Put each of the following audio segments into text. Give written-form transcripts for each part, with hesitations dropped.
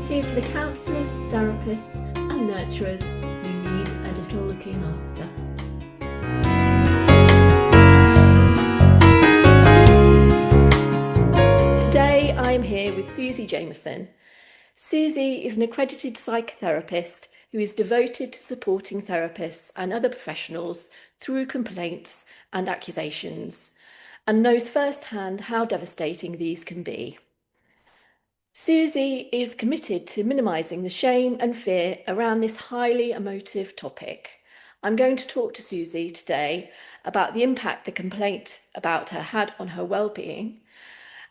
Here for the counsellors, therapists and nurturers who need a little looking after. Today I am here with Susie Jameson. Susie is an accredited psychotherapist who is devoted to supporting therapists and other professionals through complaints and accusations, and knows firsthand how devastating these can be. Susie is committed to minimising the shame and fear around this highly emotive topic. I'm going to talk to Susie today about the impact the complaint about her had on her well-being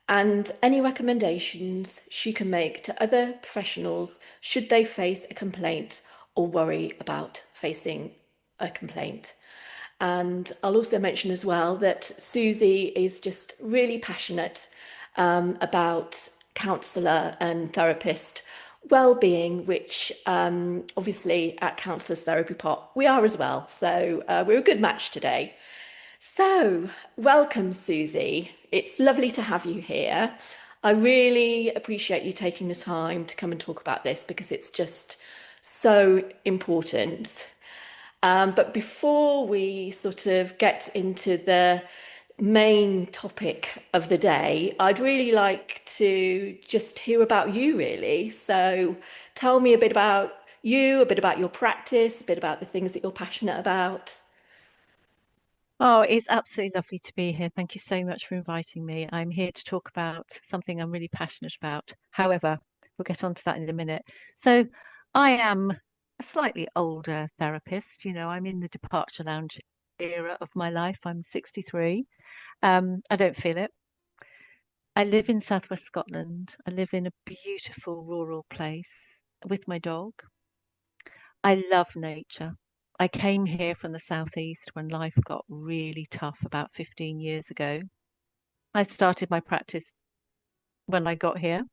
and any recommendations she can make to other professionals should they face a complaint or worry about facing a complaint. And I'll also mention as well that Susie is just really passionate about counsellor and therapist well-being, which obviously at Counsellors Therapy Pot we are as well. So we're a good match today. So welcome, Susie. It's lovely to have you here. I really appreciate you taking the time to come and talk about this because it's just so important. But before we sort of get into the main topic of the day, I'd really like to just hear about you, really. So tell me a bit about you, a bit about your practice, a bit about the things that you're passionate about. Oh, it's absolutely lovely to be here. Thank you so much for inviting me. I'm here to talk about something I'm really passionate about. However, we'll get on to that in a minute. So, I am a slightly older therapist. I'm in the departure lounge era of my life. I'm 63. I don't feel it. I live in southwest Scotland. I live in a beautiful rural place with my dog. I love nature. I came here from the southeast when life got really tough about 15 years ago. I started my practice when I got here.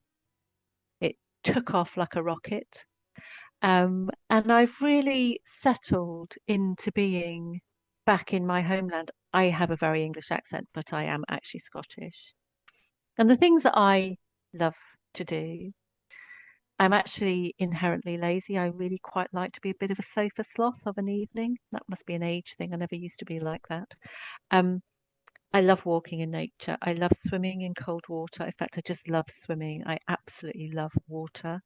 It took off like a rocket. And I've really settled into being back in my homeland. I have a very English accent, but I am actually Scottish. And the things that I love to do, I'm actually inherently lazy. I really quite like to be a bit of a sofa sloth of an evening. That must be an age thing. I never used to be like that. Um, I love walking in nature. I love swimming in cold water. In fact, I just love swimming. I absolutely love water.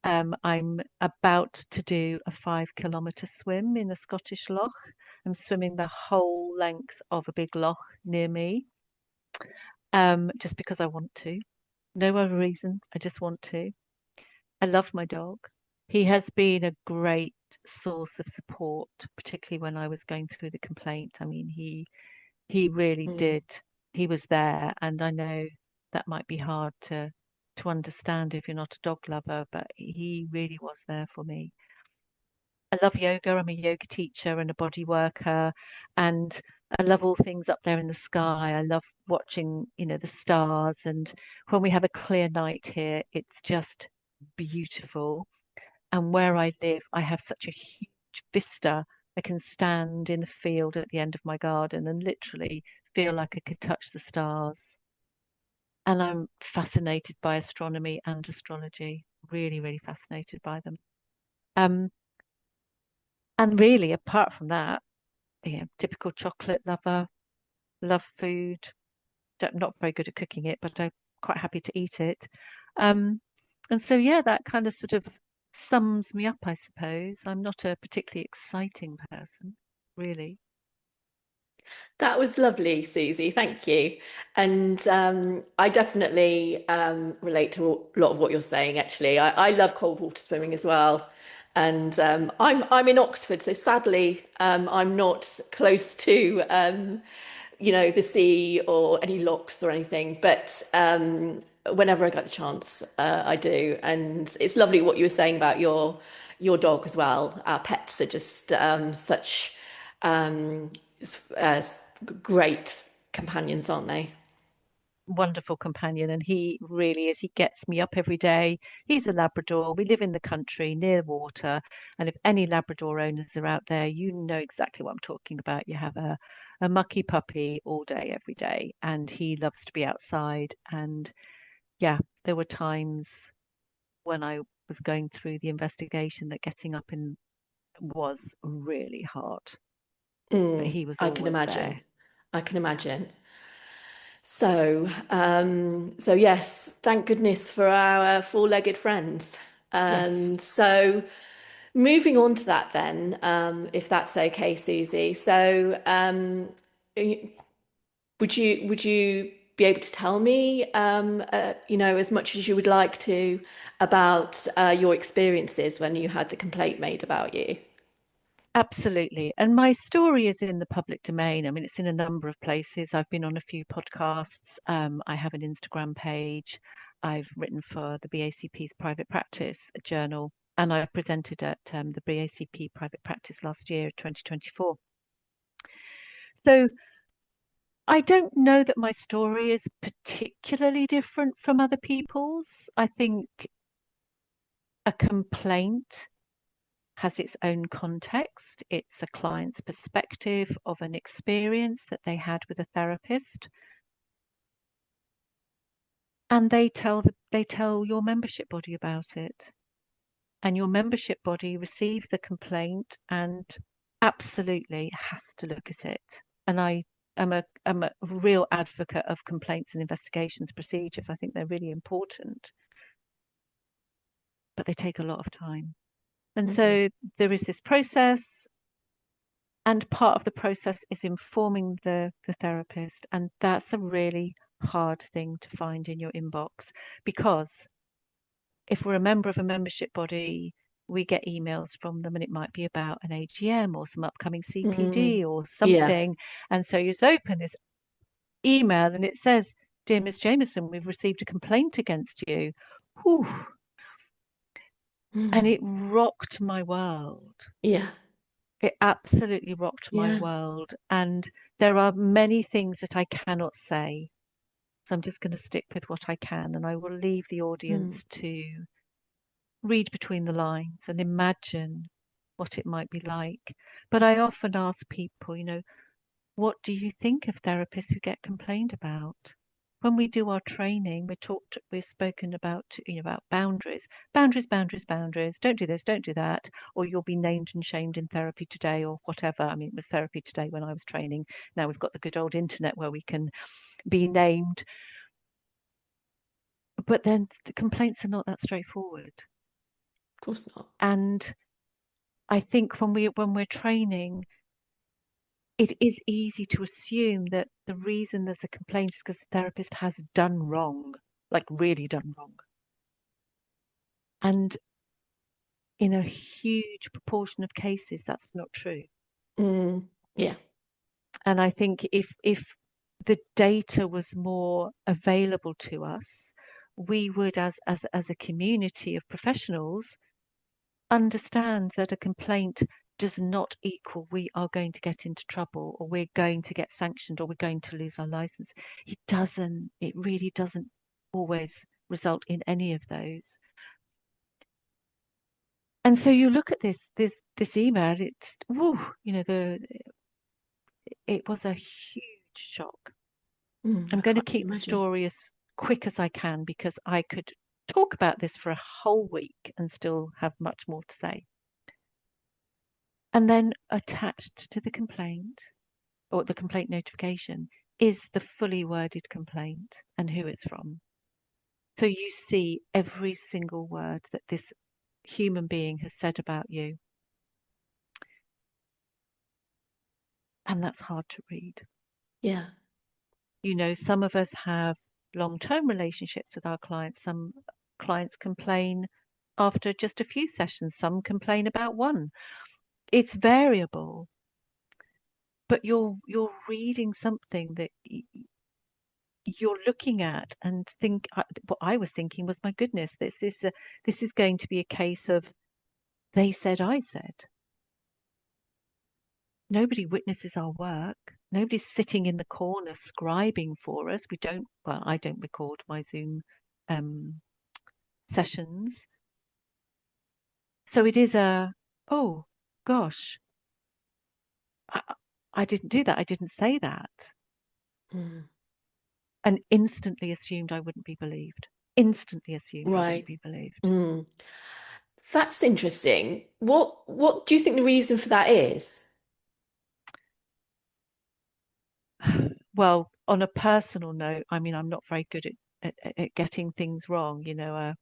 I'm about to do a 5 kilometre swim in the Scottish Loch. I'm swimming the whole length of a big loch near me, just because I want to. No other reason. I just want to. I love my dog. He has been a great source of support, particularly when I was going through the complaint. I mean, he really Mm. did. He was there, and I know that might be hard to understand if you're not a dog lover, but he really was there for me. I love yoga. I'm a yoga teacher and a body worker, and I love all things up there in the sky. I love watching, the stars, and when we have a clear night here, it's just beautiful. And where I live, I have such a huge vista. I can stand in the field at the end of my garden and literally feel like I could touch the stars. And I'm fascinated by astronomy and astrology, really, really fascinated by them. Um, and really, apart from that, typical chocolate lover, love food. Not very good at cooking it, but I'm quite happy to eat it. Um, and so, yeah, that kind of sort of sums me up, I suppose. I'm not a particularly exciting person, really. That was lovely, Susie. Thank you. And I definitely relate to a lot of what you're saying, actually. I love cold water swimming as well. And I'm in Oxford, so sadly I'm not close to the sea or any lochs or anything. But whenever I get the chance, I do. And it's lovely what you were saying about your dog as well. Our pets are just such um, uh, great companions, aren't they? Wonderful companion, and he really is. He gets me up every day. He's a Labrador. We live in the country near water, and if any Labrador owners are out there, you know exactly what I'm talking about. You have a mucky puppy all day, every day, and he loves to be outside. And yeah, there were times when I was going through the investigation that getting up in was really hard, but he was I can always imagine. there. I can imagine. So yes, thank goodness for our four-legged friends. Yes, And so moving on to that then, if that's okay, Susie. So would you be able to tell me, as much as you would like to about your experiences when you had the complaint made about you? absolutely. And my story is in the public domain. I mean, it's in a number of places. I've been on a few podcasts. I have an Instagram page. I've written for the BACP's private practice journal, and I presented at the BACP private practice last year, 2024. So I don't know that my story is particularly different from other people's. I think a complaint has its own context. It's a client's perspective of an experience that they had with a therapist, and they tell your membership body about it, and your membership body receives the complaint and absolutely has to look at it. And I'm a real advocate of complaints and investigations procedures. I think they're really important, but they take a lot of time. And Mhm. so there is this process, and part of the process is informing the therapist. And that's a really hard thing to find in your inbox, because if we're a member of a membership body, we get emails from them and it might be about an AGM or some upcoming Mm. CPD or Yeah. something. And so you just open this email and it says, "Dear Miss Jameson, we've received a complaint against you." Whew. And Mm. it rocked my world. Yeah. It absolutely rocked my Yeah. world. And there are many things that I cannot say. So I'm just going to stick with what I can, and I will leave the Mm. audience to read between the lines and imagine what it might be like. But I often ask people, what do you think of therapists who get complained about? When we do our training, we're spoken about, about boundaries, boundaries, boundaries, boundaries. Don't do this, don't do that, or you'll be named and shamed in therapy today, or whatever. I mean, it was therapy today when I was training. Now we've got the good old internet where we can be named, but then the complaints are not that straightforward. Of course not. And I think when we're training, it is easy to assume that the reason there's a complaint is because the therapist has done wrong, like really done wrong. And in a huge proportion of cases, that's not true. Mm. Yeah. And I think if the data was more available to us, we would, as a community of professionals, understand that a complaint does not equal we are going to get into trouble, or we're going to get sanctioned, or we're going to lose our license. It really doesn't always result in any of those. And so you look at this email, it's woo, it was a huge shock. I'm I going to can't even keep the imagine. story as quick as I can, because I could talk about this for a whole week and still have much more to say. And then attached to the complaint, or the complaint notification, is the fully worded complaint and who it's from. So you see every single word that this human being has said about you. And that's hard to read. Yeah. Some of us have long-term relationships with our clients. Some clients complain after just a few sessions, some complain about one. It's variable, but you're reading something that you're looking at and what I was thinking was, my goodness, this is going to be a case of they said, I said. Nobody witnesses our work. Nobody's sitting in the corner scribing for us. I don't record my Zoom um, sessions. So it is oh gosh, I, I didn't do that. I didn't say that. Mm. And instantly assumed I wouldn't be believed. instantly assumed I wouldn't Right. be believed. Mm. That's interesting. What do you think the reason for that is? Well, on a personal note, I mean, I'm not very good at getting things wrong, an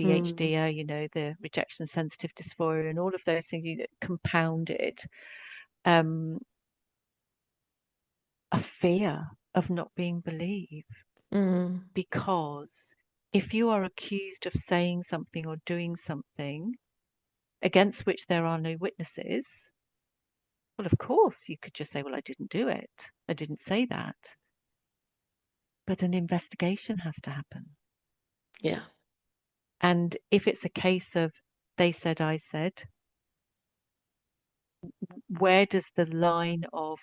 Mm, ADHD, the rejection sensitive dysphoria and all of those things compounded, um, a fear of not being believed. mm, Because if you are accused of saying something or doing something against which there are no witnesses, well, of course, you could just say, well, I didn't do it. I didn't say that. But an investigation has to happen. yeah. And if it's a case of they said, I said, where does the line of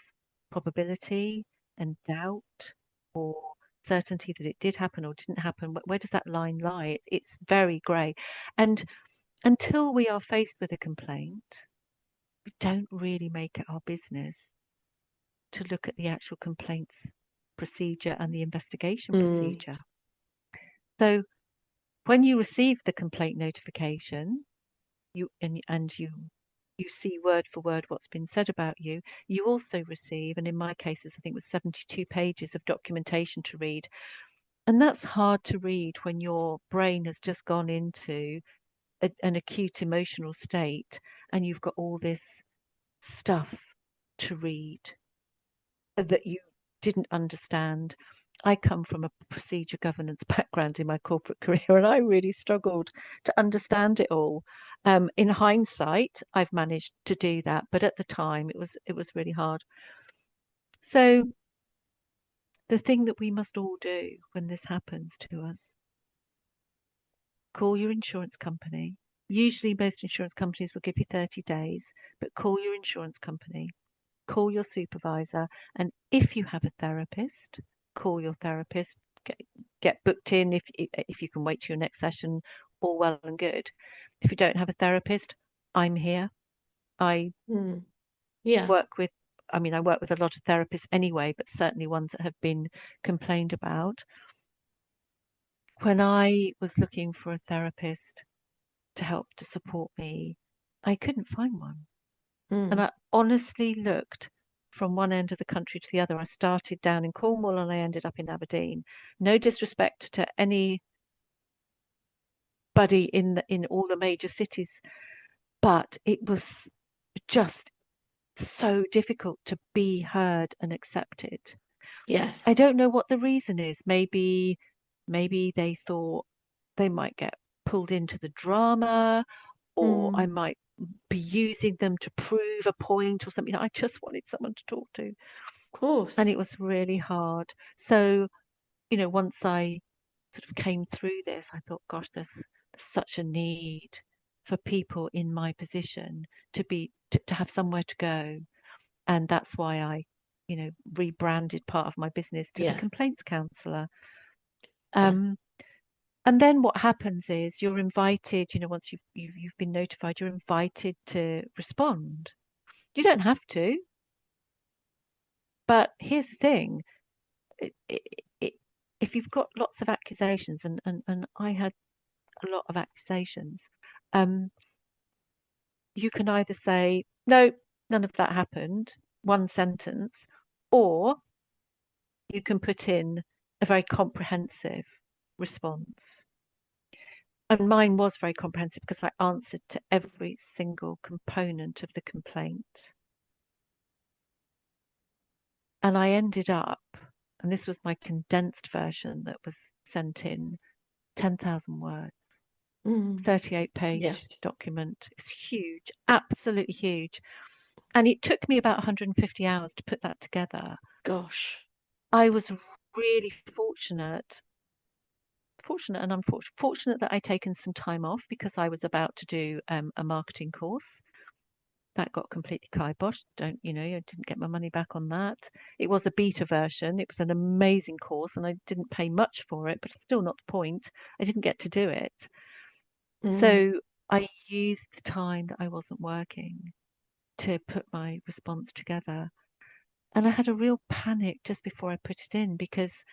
probability and doubt or certainty that it did happen or didn't happen, where does that line lie? It's very grey. And until we are faced with a complaint, we don't really make it our business to look at the actual complaints procedure and the investigation Mm, procedure. So when you receive the complaint notification, you see word for word what's been said about you. You also receive, and in my cases, I think it was 72 pages of documentation to read. And that's hard to read when your brain has just gone into an acute emotional state and you've got all this stuff to read that you didn't understand. I come from a procedure governance background in my corporate career, and I really struggled to understand it all. In hindsight, I've managed to do that, but at the time, it was really hard. So the thing that we must all do when this happens to us, call your insurance company. Usually, most insurance companies will give you 30 days, but call your insurance company, call your supervisor, and if you have a therapist, call your therapist, get booked in if you can wait to your next session, all well and good. If you don't have a therapist, I'm here. I mm, yeah. work with I work with a lot of therapists anyway, but certainly ones that have been complained about. When I was looking for a therapist to help to support me, I couldn't find one. And Mm, I honestly looked from one end of the country to the other. I started down in Cornwall and I ended up in Aberdeen. No disrespect to anybody in all the major cities, but it was just so difficult to be heard and accepted. I yes. don't know what the reason is. Maybe they thought they might get pulled into the drama, or I Mm, might be using them to prove a point or something. I just wanted someone to talk to. of And course. it was really hard. So, once I sort of came through this, I thought, gosh, there's such a need for people in my position to have somewhere to go. And that's why I, rebranded part of my business to the Yeah. complaints counsellor. Yeah. Um, and then what happens is you're invited, once you've been notified, you're invited to respond. You don't have to, but here's the thing: it, it, it, if you've got lots of accusations, and I had a lot of accusations, um, you can either say, no, none of that happened, one sentence, or you can put in a very comprehensive response. And mine was very comprehensive because I answered to every single component of the complaint. And I ended up, and this was my condensed version that was sent in, 10,000 words. Mm, 38 yeah. page document. It's huge, absolutely huge. And it took me about 150 hours to put that together. Gosh. I was really fortunate and unfortunate. Fortunate that I'd taken some time off because I was about to do a marketing course. That got completely kiboshed. I didn't get my money back on that. It was a beta version. It was an amazing course and I didn't pay much for it, but still not the point. I didn't get to do it. Mm, So I used the time that I wasn't working to put my response together. And I had a real panic just before I put it in because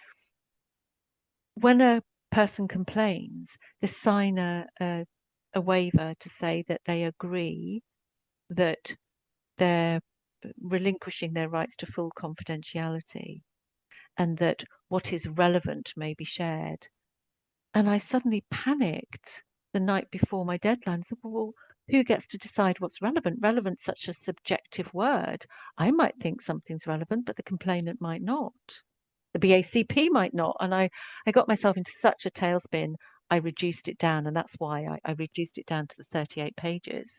when a person complains, they sign a waiver to say that they agree that they're relinquishing their rights to full confidentiality and that what is relevant may be shared. And I suddenly panicked the night before my deadline. I thought, well, who gets to decide what's relevant? Relevant's such a subjective word. I might think something's relevant, but the complainant might not. The BACP might not. And I got myself into such a tailspin, I reduced it down. And that's why I reduced it down to the 38 pages.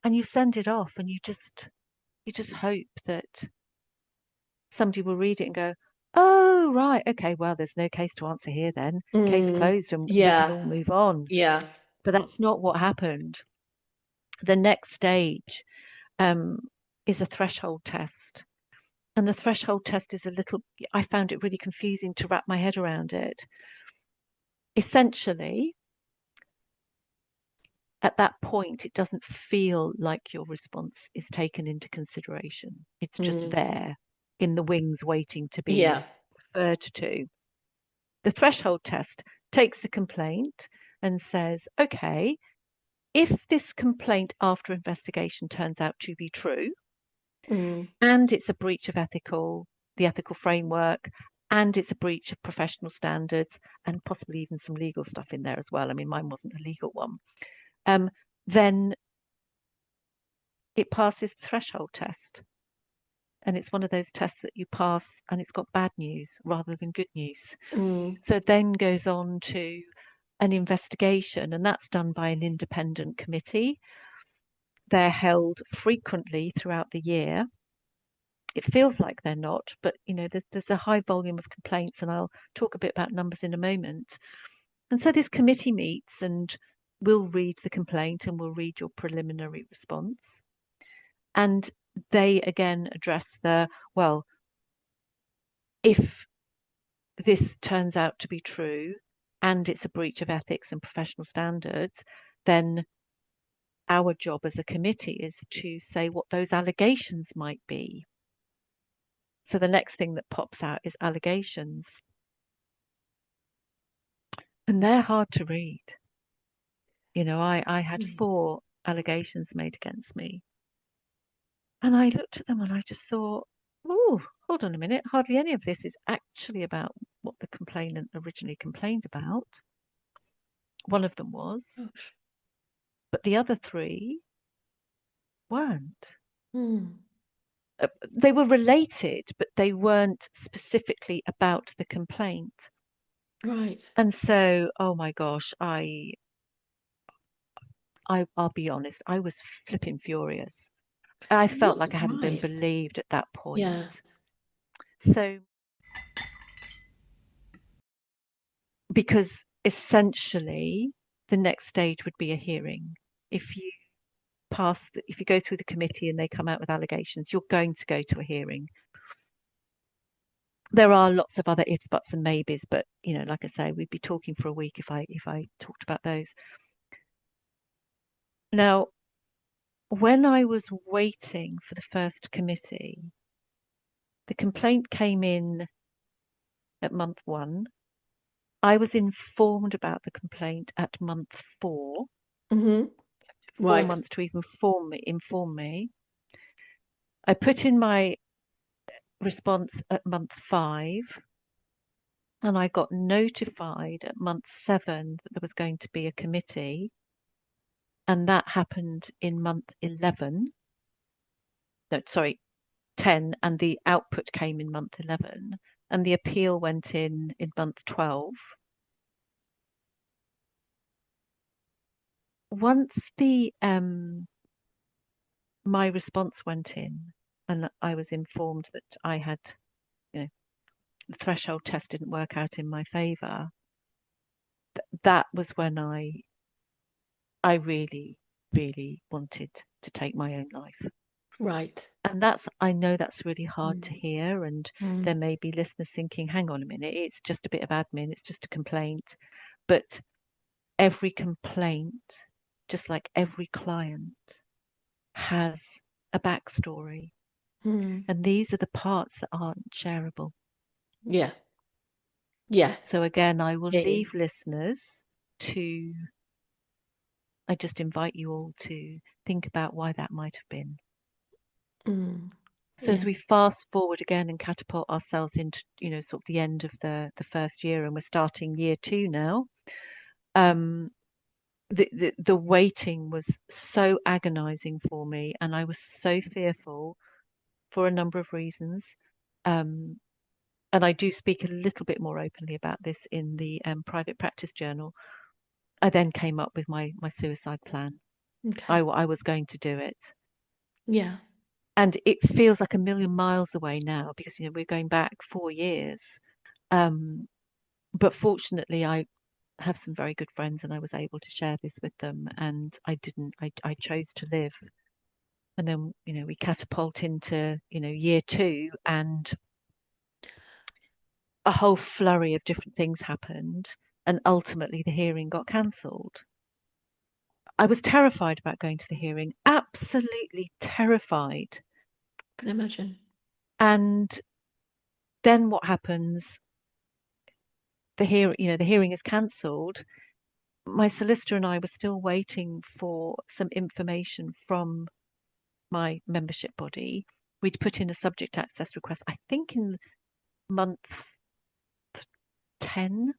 And you send it off and you just hope that somebody will read it and go, oh, right, okay, well, there's no case to answer here then. Case closed and we can Yeah. all move on. Yeah. But that's not what happened. The next stage is a threshold test. And the threshold test is I found it really confusing to wrap my head around it. Essentially, at that point, it doesn't feel like your response is taken into consideration. It's just there in the wings waiting to be referred to. The threshold test takes the complaint and says, okay, if this complaint after investigation turns out to be true, and it's a breach of the ethical framework, and it's a breach of professional standards, and possibly even some legal stuff in there as well. I mean, mine wasn't a legal one. Then it passes the threshold test. And it's one of those tests that you pass and it's got bad news rather than good news. So it then goes on to an investigation, and that's done by an independent committee. They're held frequently throughout the year. It feels like they're not, but there's a high volume of complaints, and I'll talk a bit about numbers in a moment. And so this committee meets and we'll read the complaint and we'll read your preliminary response. And they again address well, if this turns out to be true and it's a breach of ethics and professional standards, then our job as a committee is to say what those allegations might be. So the next thing that pops out is allegations. And they're hard to read. I had 4 allegations made against me. And I looked at them and I just thought, oh, hold on a minute. Hardly any of this is actually about what the complainant originally complained about. One of them was, but the other 3 weren't. They were related, but they weren't specifically about the complaint. Right. And so, oh my gosh, I'll be honest, I was flipping furious. I I'm felt not like I hadn't been surprised. believed at that point. Yeah. So, because essentially the next stage would be a hearing. If you go through the committee and they come out with allegations, you're going to go to a hearing. There are lots of other ifs, buts, and maybes, but like I say, we'd be talking for a week if I talked about those. Now, when I was waiting for the first committee, the complaint came in at month 1. I was informed about the complaint at month 4. 4 Right. months to even inform me. I put in my response at month 5, and I got notified at month 7 that there was going to be a committee, and that happened in month 11. No, sorry, 10, and the output came in month 11, and the appeal went in month 12. Once my response went in, and I was informed that I had, the threshold test didn't work out in my favour, that was when I really, really wanted to take my own life. Right. And I know that's really hard to hear, and there may be listeners thinking, hang on a minute, it's just a bit of admin, it's just a complaint. But every complaint, just like every client, has a backstory. And these are the parts that aren't shareable. Yeah. Yeah. So again, I will Key. leave listeners to, I just invite you all to think about why that might have been. Mm. So as Yeah. we fast forward again and catapult ourselves into, sort of the end of the first year, and we're starting year 2 now, um, the waiting was so agonizing for me, and I was so fearful for a number of reasons. Um, and I do speak a little bit more openly about this in the private practice journal. I then came up with my suicide plan. Okay. I was going to do it. Yeah. And it feels like a million miles away now because, we're going back 4 years. Um, but fortunately, I have some very good friends and I was able to share this with them. And I didn't, I chose to live. And then, we catapult into, year 2, and a whole flurry of different things happened. And ultimately, the hearing got cancelled. I was terrified about going to the hearing, absolutely terrified. Can imagine. And then what happens? The hearing is cancelled. My solicitor and I were still waiting for some information from my membership body. We'd put in a subject access request, I think in month 10,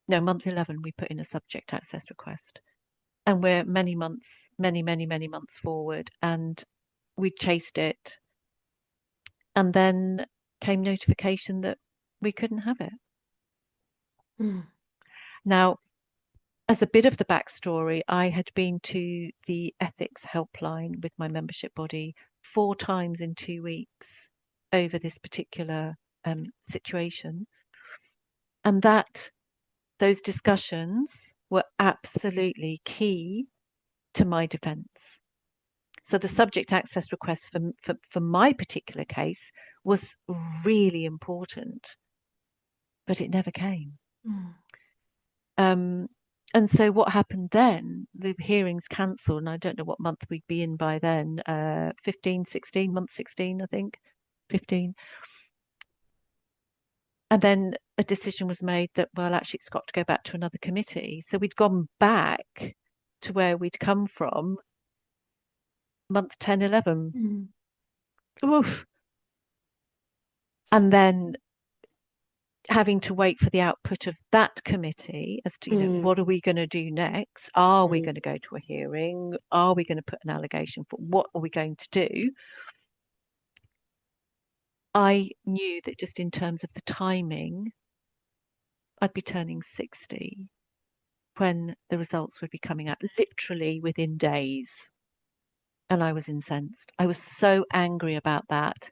no, month 11, we put in a subject access request. And we're many months, many months forward. And we chased it. And then came notification that we couldn't have it. Mm. Now, as a bit of the backstory, I had been to the ethics helpline with my membership body 4 times in 2 weeks over this particular situation. And those discussions were absolutely key to my defense. So the subject access request for my particular case was really important, but it never came. Mm. Um, and so what happened then, the hearings cancelled, and I don't know what month we'd be in by then, 15, 16, month 16, I think, 15. And then a decision was made that, well, actually, it's got to go back to another committee. So we'd gone back to where we'd come from month 10, 11. Mm. Oof. And then having to wait for the output of that committee as to, Mm. what are we going to do next? Are we Mm. going to go to a hearing? Are we going to put an allegation for what are we going to do? I knew that just in terms of the timing, I'd be turning 60 when the results would be coming out literally within days. And I was incensed. I was so angry about that.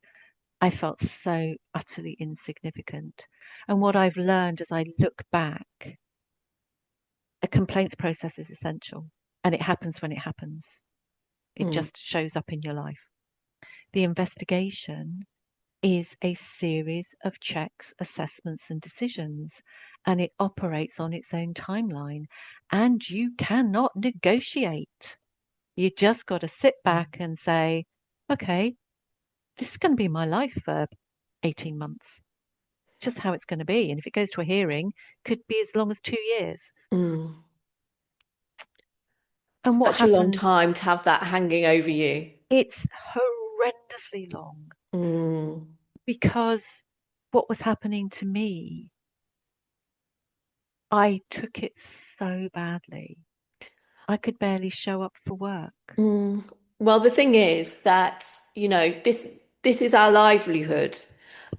I felt so utterly insignificant. And what I've learned as I look back, a complaints process is essential and it happens when it happens. It Mm. just shows up in your life. The investigation is a series of checks, assessments, and decisions, and it operates on its own timeline. And you cannot negotiate. You just got to sit back and say, okay, this is going to be my life for 18 months. Just how it's going to be. And if it goes to a hearing, could be as long as 2 years. Mm. And what Such a long happens? time to have that hanging over you. It's horrendously long Mm. because what was happening to me, I took it so badly. I could barely show up for work. Mm. Well, the thing is that, this is our livelihood,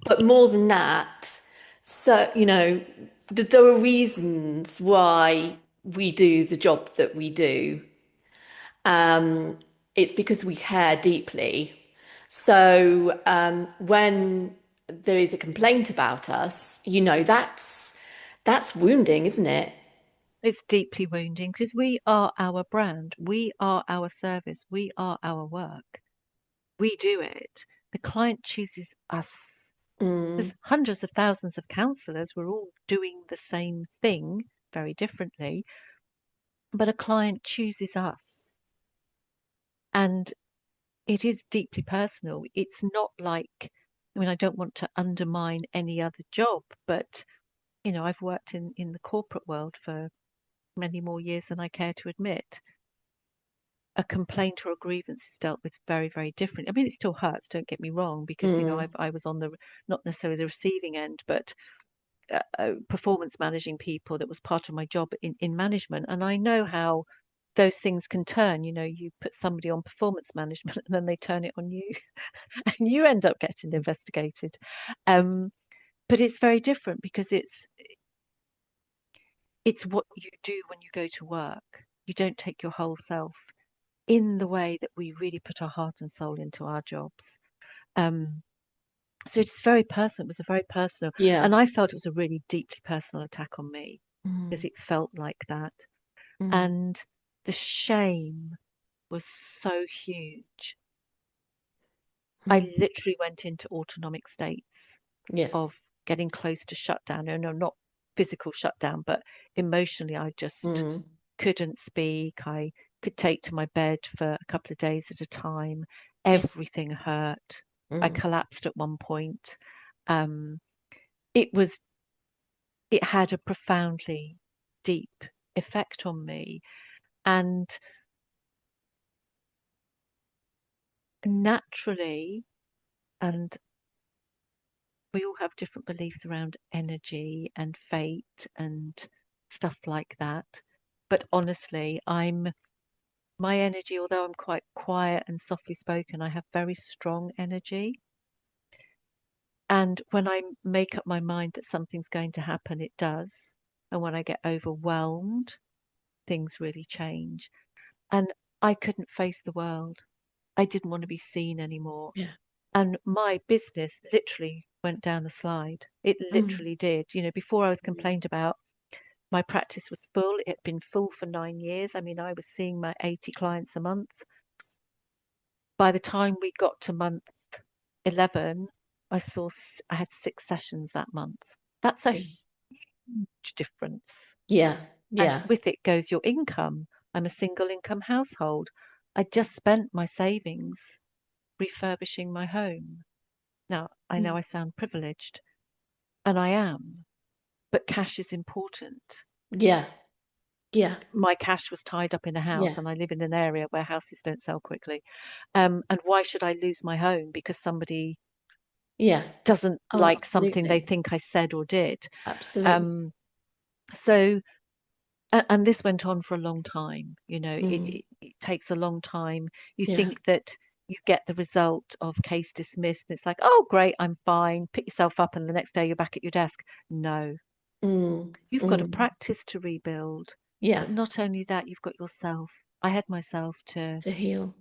but more than that, so, there are reasons why we do the job that we do. Um, it's because we care deeply. So, when there is a complaint about us, that's wounding, isn't it? It's deeply wounding because we are our brand, we are our service, we are our work. We do it. The client chooses us. Mm. There's hundreds of thousands of counsellors. We're all doing the same thing very differently, but a client chooses us. And it is deeply personal. It's not like I mean, I don't want to undermine any other job, but I've worked in the corporate world for many more years than I care to admit. A complaint or a grievance is dealt with very, very different. I mean, it still hurts, don't get me wrong, because Mm. I was on the not necessarily the receiving end, but performance managing people. That was part of my job in management, and I know how those things can turn. You put somebody on performance management, and then they turn it on you, and you end up getting investigated. Um, but it's very different because it's what you do when you go to work. You don't take your whole self in the way that we really put our heart and soul into our jobs. Um, so it's very personal. It was a very personal, and Yeah. I felt it was a really deeply personal attack on me because Mm. it felt like that. Mm. And the shame was so huge. Mm. I literally went into autonomic states Yeah. of getting close to shutdown. No, no, not physical shutdown, but emotionally, I just Mm. couldn't speak. I could take to my bed for a couple of days at a time. Yeah. Everything hurt. I Mm. collapsed at one point. Um, it was, it had a profoundly deep effect on me. And naturally, and we all have different beliefs around energy and fate and stuff like that. But honestly, my energy, although I'm quite quiet and softly spoken, I have very strong energy. And when I make up my mind that something's going to happen, it does. And when I get overwhelmed, things really change. And I couldn't face the world. I didn't want to be seen anymore. Yeah. And my business literally went down a slide. It Mm. literally did. Before I was Mm. complained about, my practice was full. It had been full for 9 years. I mean, I was seeing my 80 clients a month. By the time we got to month 11, I had 6 sessions that month. That's a huge difference. Yeah. And Yeah. with it goes your income. I'm a single income household. I just spent my savings refurbishing my home. Now, I know Mm. I sound privileged, and I am, but cash is important. Yeah. Yeah. My cash was tied up in a house, Yeah. and I live in an area where houses don't sell quickly. And why should I lose my home because somebody Yeah. doesn't Oh, like something they absolutely. think I said or did? Absolutely. Um, so, and this went on for a long time. Mm. It takes a long time. You Yeah. think that you get the result of case dismissed, and it's like, oh, great, I'm fine. Pick yourself up, and the next day you're back at your desk. No, Mm. you've got a Mm. practice to rebuild, Yeah. but not only that, you've got yourself. I had myself To heal.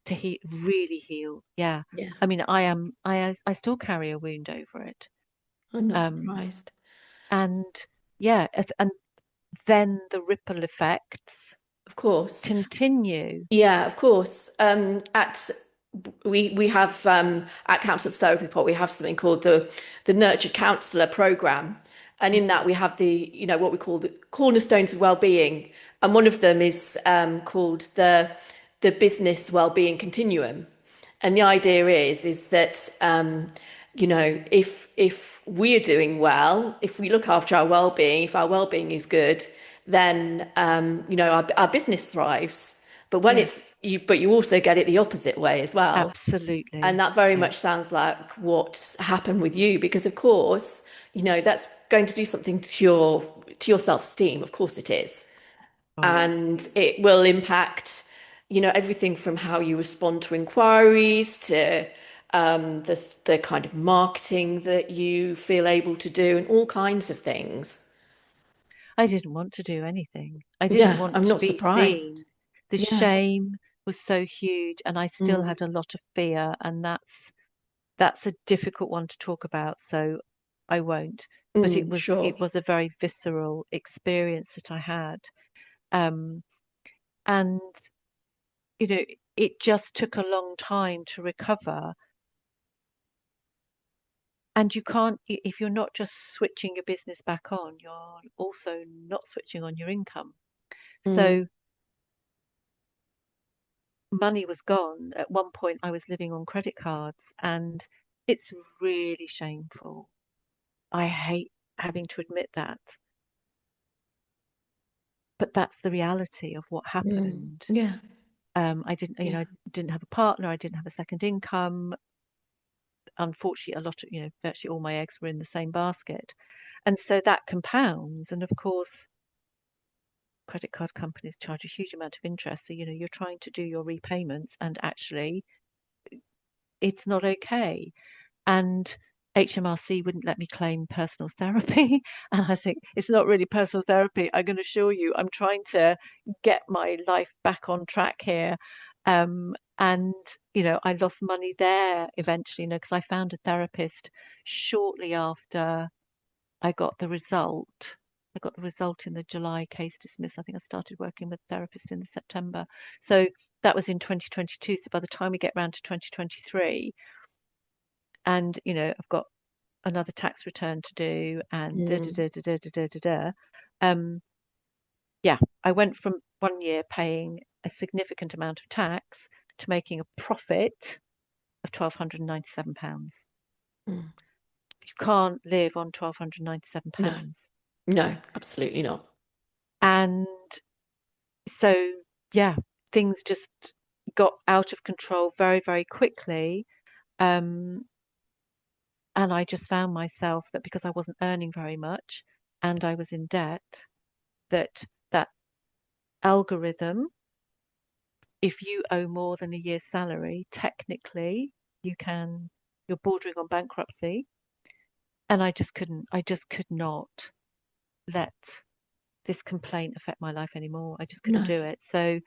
really heal. Yeah, Yeah. I mean, I still carry a wound over it. I'm not Um, surprised. and yeah, and then the ripple effects Of course. continue. Yeah, of course. At we have at Counsellors Therapy Pot we have something called the Nurture Counsellor program, and in that we have the what we call the cornerstones of well-being, and one of them is called the business well-being continuum, and the idea is that if we're doing well, if we look after our well-being, if our well-being is good, then our business thrives. But when Yes, it's you, but you also get it the opposite way as well. And absolutely. that very Yes. much sounds like what happened with you, because of course, that's going to do something to your self-esteem. Of course it is. Oh, And it will impact, everything from how you respond to inquiries to the kind of marketing that you feel able to do and all kinds of things. I didn't want to do anything. I didn't Yeah, want I'm to not be surprised. seen. The Yeah. shame was so huge, and I still Mm. had a lot of fear, and that's a difficult one to talk about, so I won't. But it Mm, was sure. it was a very visceral experience that I had. Um, and you know, it just took a long time to recover. And you can't, if you're not just switching your business back on, you're also not switching on your income. Mm. So money was gone. At one point, I was living on credit cards, and It's really shameful. I hate having to admit that, but that's the reality of what happened. Yeah. I didn't, Yeah. I didn't have a partner. I didn't have a second income. Unfortunately, a lot of, virtually all my eggs were in the same basket. And so that compounds. And of course, credit card companies charge a huge amount of interest. So, you're trying to do your repayments and actually it's not okay. And HMRC wouldn't let me claim personal therapy. And I think it's not really personal therapy. I can assure you, I'm trying to get my life back on track here. And, I lost money there eventually, because I found a therapist shortly after I got the result. I got the result in the July case dismiss. I think I started working with a therapist in the September. So that was in 2022. So by the time we get round to 2023, and I've got another tax return to do and da da Mm. da da da da da da da. Um, yeah, I went from 1 year paying a significant amount of tax to making a profit of £1,297. Mm. You can't live on No, £1,297. no, absolutely not. And so, yeah, things just got out of control very, very quickly. Um, and I just found myself that because I wasn't earning very much and I was in debt, that algorithm, if you owe more than a year's salary, technically you're bordering on bankruptcy. And I just could not let this complaint affect my life anymore. I just couldn't No. do it. So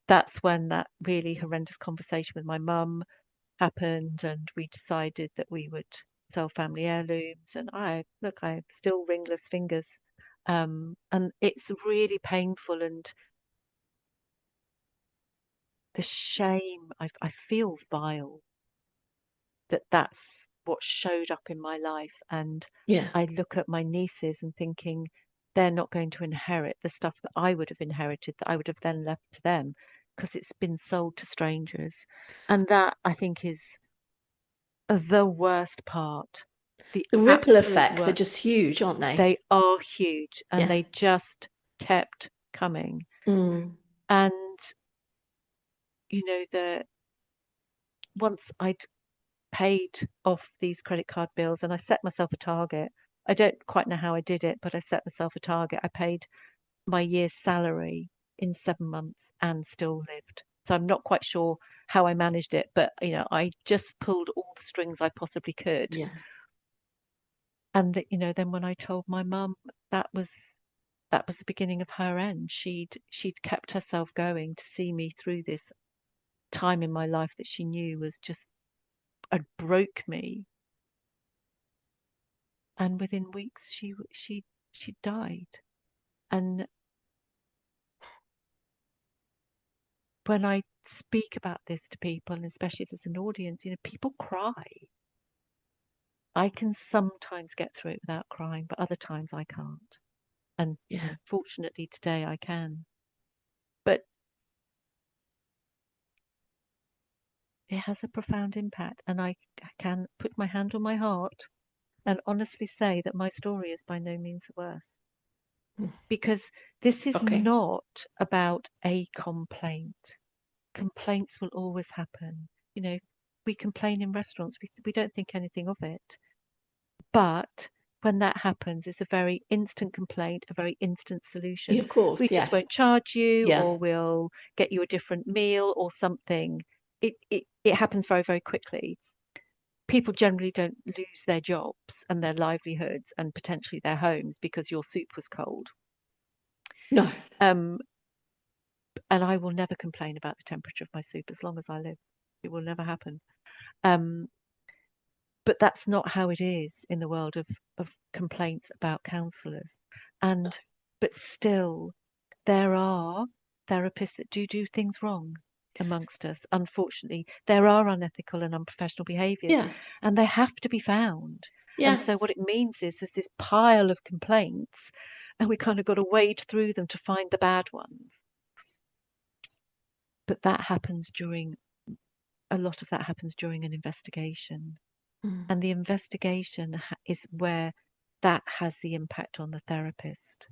that's when that really horrendous conversation with my mum happened, and we decided that we would sell family heirlooms. And I have still ringless fingers. And it's really painful, and the shame, I feel vile that that's what showed up in my life. And Yeah. I look at my nieces and thinking they're not going to inherit the stuff that I would have inherited, that I would have then left to them, because it's been sold to strangers. And that, I think, is the worst part, the The ripple absolute effects are worst. just huge, aren't they? They are huge, and Yeah. they just kept coming. Mm. And the once I'd paid off these credit card bills, and I set myself a target. I don't quite know how I did it, but I set myself a target. I paid my year's salary in 7 months and still lived. So I'm not quite sure how I managed it, but I just pulled all the strings I possibly could. Yeah. And then when I told my mum, that was the beginning of her end. She'd kept herself going to see me through this time in my life that she knew was just had broke me. And within weeks she died. And when I speak about this to people, and especially if there's an audience, people cry. I can sometimes get through it without crying, but other times I can't. And Yeah. fortunately today I can. But it has a profound impact, and I can put my hand on my heart and honestly say that my story is by no means the worst, Mm. because this is Okay. not about a complaint. Complaints will always happen. We complain in restaurants, we don't think anything of it. But when that happens, it's a very instant complaint, a very instant Yeah, solution. of We course. just Yes. won't charge you, Yeah. or we'll get you a different meal or something. It happens very, very quickly. People generally don't lose their jobs and their livelihoods and potentially their homes because your soup was cold. No. Um, and I will never complain about the temperature of my soup as long as I live. It will never happen. Um, but that's not how it is in the world of complaints about counsellors. And but still, there are therapists that do things wrong amongst us. Unfortunately, there are unethical and unprofessional behaviours, Yeah. and they have to be found. And Yeah. so what it means is there's this pile of complaints, and we kind of got to wade through them to find the bad ones. But that happens during a lot of that happens during an investigation. Mm. And the investigation is where that has the impact on the therapist.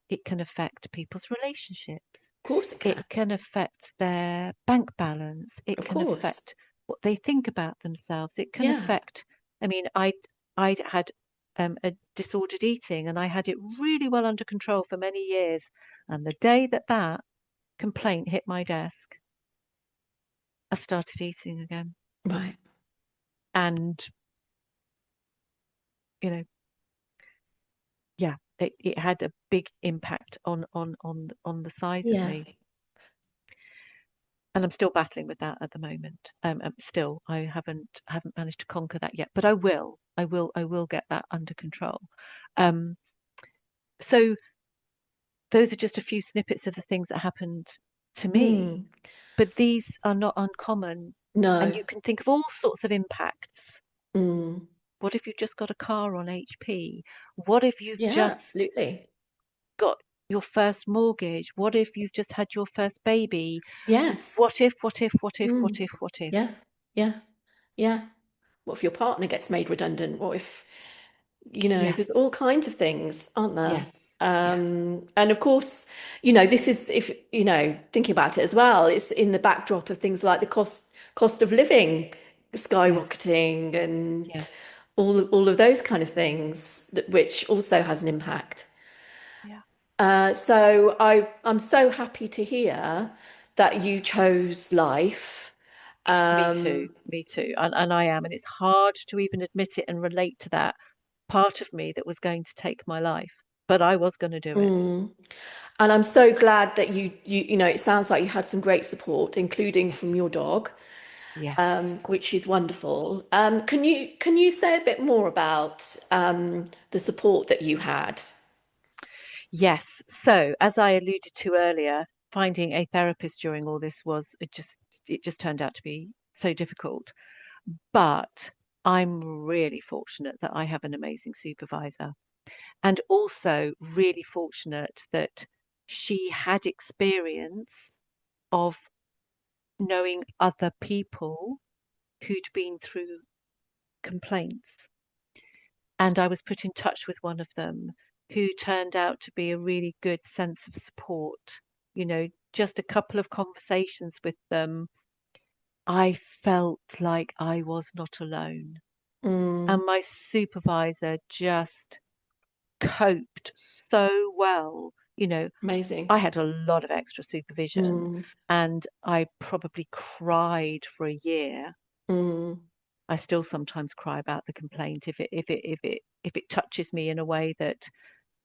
It can affect people's relationships. Of course it It can. can affect their bank balance. It Of can course. affect what they think about themselves. It can Yeah. affect, I mean, I had a disordered eating and I had it really well under control for many years. And the day that that complaint hit my desk, I started eating again. Right. And, you know, yeah, it had a big impact on the size of Yeah. me. And I'm still battling with that at the moment. Still, I haven't managed to conquer that yet, but I will. I will get that under control. Um, so those are just a few snippets of the things that happened to me, Mm. but these are not uncommon, and No. you can think of all sorts of impacts. Mm. What if you've just got a car on HP? What if you've Yeah, just absolutely. got your first mortgage? What if you've just had your first baby? Yes. What if, what if, what if, what Mm. if, what if? Yeah. Yeah. Yeah. What if your partner gets made redundant? What if, there's all Yes, kinds of things, aren't there? yes, yeah, And of course, this is if, thinking about it as well, it's in the backdrop of things like the cost of living yes, skyrocketing and yes, all of those kind of things that which also has an impact. yeah. So I'm so happy to hear that you chose life. Me too, Um, me too. And I am. And it's hard to even admit it and relate to that part of me that was going to take my life, but I was going to do it. mm. And I'm so glad that it sounds like you had some great support, including from Yes, your dog, yes, which is wonderful. Can you say a bit more about the support that you had? yes. So, as I alluded to earlier, finding a therapist during all this it just turned out to be so difficult. But I'm really fortunate that I have an amazing supervisor. And also really fortunate that she had experience of knowing other people who'd been through complaints. And I was put in touch with one of them who turned out to be a really good sense of support. Just a couple of conversations with them, I felt like I was not alone. Mm, And my supervisor just coped so well. amazing. I had a lot of extra supervision Mm, and I probably cried for a year. mm, I still sometimes cry about the complaint if it touches me in a way that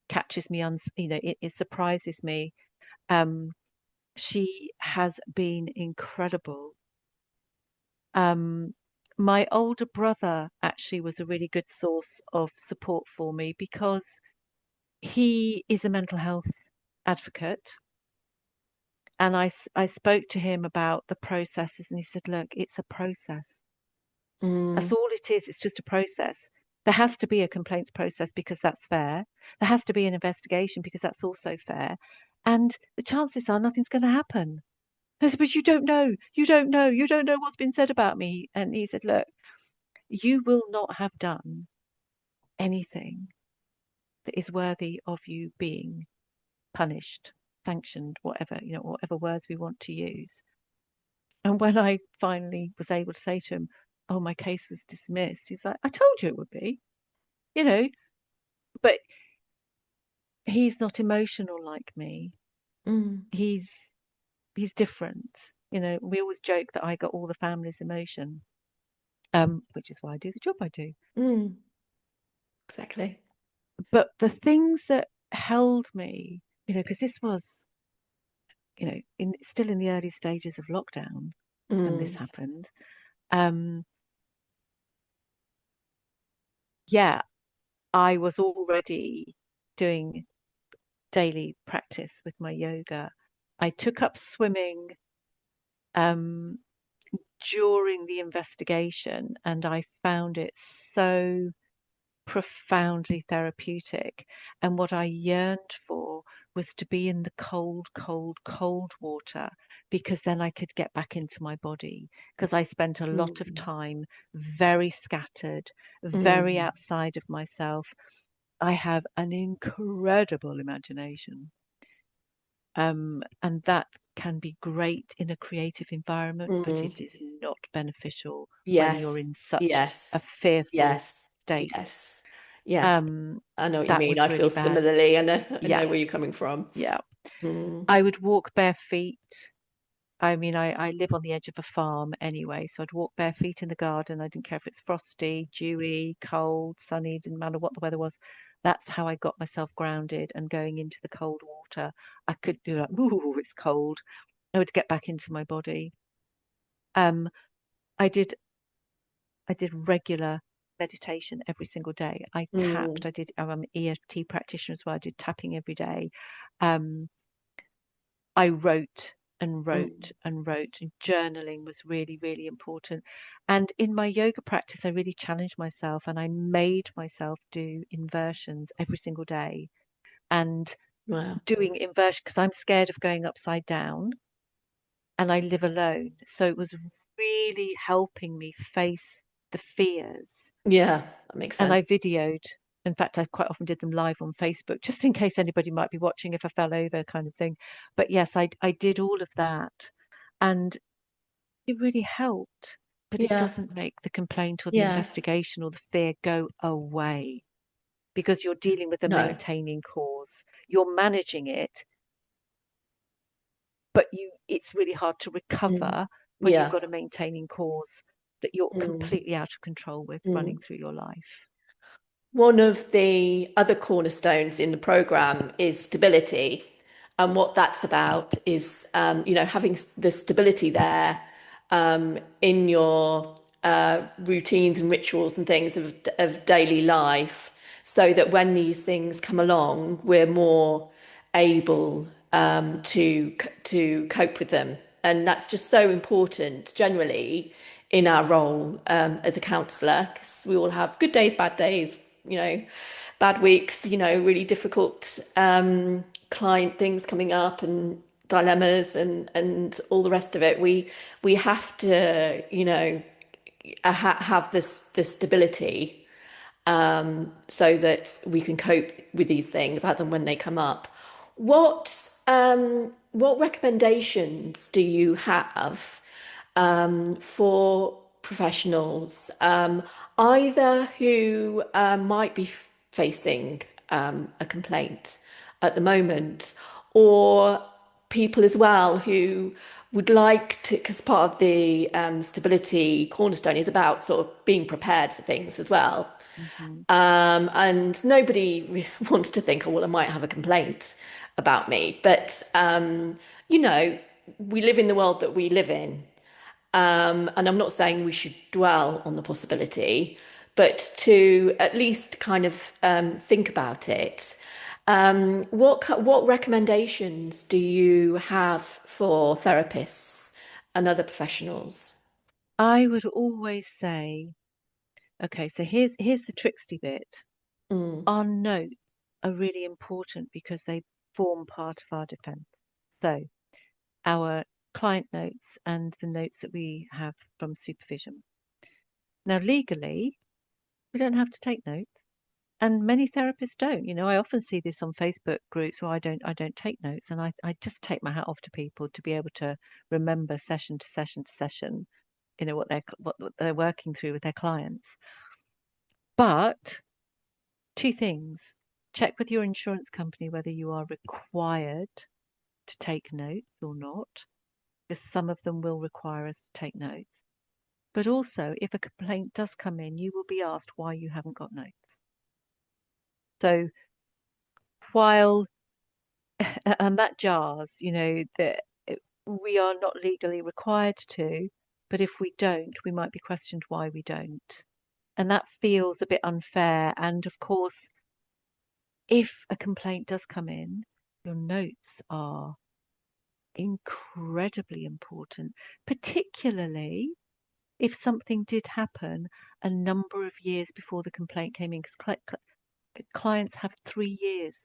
catches me it surprises me. Um, she has been incredible. Um, my older brother actually was a really good source of support for me because he is a mental health advocate. And I spoke to him about the processes, and he said, look, it's a process. That's mm, all it is. It's just a process. There has to be a complaints process because that's fair. There has to be an investigation because that's also fair. And the chances are nothing's going to happen. I said, but you don't know. You don't know. You don't know what's been said about me. And he said, look, you will not have done anything that is worthy of you being punished, sanctioned, whatever words we want to use. And when I finally was able to say to him, oh, my case was dismissed, he's like, I told you it would be, you know, but he's not emotional like me. mm, He's he's different. We always joke that I got all the family's emotion, which is why I do the job I do. mm, exactly. But the things that held me, because this was, still in the early stages of lockdown when this Mm, happened. Um, yeah, I was already doing daily practice with my yoga. I took up swimming um, during the investigation and I found it so profoundly therapeutic. And what I yearned for was to be in the cold, cold, cold water, because then I could get back into my body. Because I spent a lot of Mm, time very scattered, very mm, outside of myself. I have an incredible imagination. And that can be great in a creative environment, but mm. it is not beneficial when you're Yes, in such a yes, fearful yes, state. yes, yes. Um, I know what you that mean. was I really feel bad. similarly. I Yeah, know where you're coming from. yeah. Mm, I would walk bare feet. I mean, I live on the edge of a farm anyway, so I'd walk bare feet in the garden. I didn't care if it's frosty, dewy, cold, sunny, didn't matter what the weather was. That's how I got myself grounded and going into the cold water. I could be like, ooh, it's cold. I would get back into my body. Um, I did I did regular meditation every single day. I mm, tapped. I'm an EFT practitioner as well. I did tapping every day. Um, I wrote and wrote mm. and wrote, and journaling was really, really important. And in my yoga practice, I really challenged myself and I made myself do inversions every single day. And Wow. doing inversion because I'm scared of going upside down and I live alone. So it was really helping me face the fears. Yeah, that makes And I sense. videoed. In fact, I quite often did them live on Facebook, just in case anybody might be watching if I fell over, kind of thing. But yes, I did all of that, and it really helped. But it Yeah, doesn't make the complaint or the yeah. investigation or the fear go away, because you're dealing with a No. maintaining cause. You're managing it, but it's really hard to Mm, recover when you've yeah. got a maintaining cause that you're Mm, completely out of control with running mm. through your life. One of the other cornerstones in the program is stability. And what that's about is, having the stability there in your routines and rituals and things of daily life, so that when these things come along, we're more able to cope with them. And that's just so important generally in our role as a counsellor, because we all have good days, bad days, bad weeks, really difficult client things coming up and dilemmas and all the rest of it. We have to, have this stability so that we can cope with these things as and when they come up. What recommendations do you have for professionals, either who might be facing a complaint at the moment, or people as well who would like to, because part of the stability cornerstone is about sort of being prepared for things as well. Hmm. And nobody wants to think, oh, well, I might have a complaint about me. But, we live in the world that we live in. And I'm not saying we should dwell on the possibility, but to at least kind of think about it. What recommendations do you have for therapists and other professionals? I would always say, okay, so here's the tricksy bit. Mm, Our notes are really important because they form part of our defense. So our client notes and the notes that we have from supervision. Now, legally, we don't have to take notes, and many therapists don't. I often see this on Facebook groups where I don't take notes, and I just take my hat off to people to be able to remember session to session to session, what they're working through with their clients. But two things: check with your insurance company whether you are required to take notes or not, because some of them will require us to take notes. But also, if a complaint does come in, you will be asked why you haven't got notes. So while and that jars, that we are not legally required to, but if we don't, we might be questioned why we don't. And that feels a bit unfair. And of course, if a complaint does come in, your notes are incredibly important, particularly if something did happen a number of years before the complaint came in, because clients have 3 years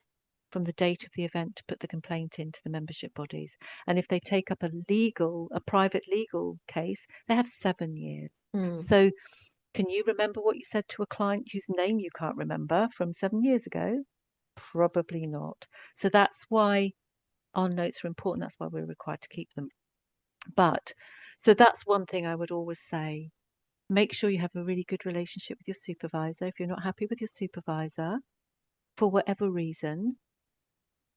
from the date of the event to put the complaint into the membership bodies. And if they take up a private legal case, they have 7 years. Mm. So can you remember what you said to a client whose name you can't remember from 7 years ago? Probably not. So that's why our notes are important. That's why we're required to keep them. But so that's one thing I would always say. Make sure you have a really good relationship with your supervisor. If you're not happy with your supervisor, for whatever reason,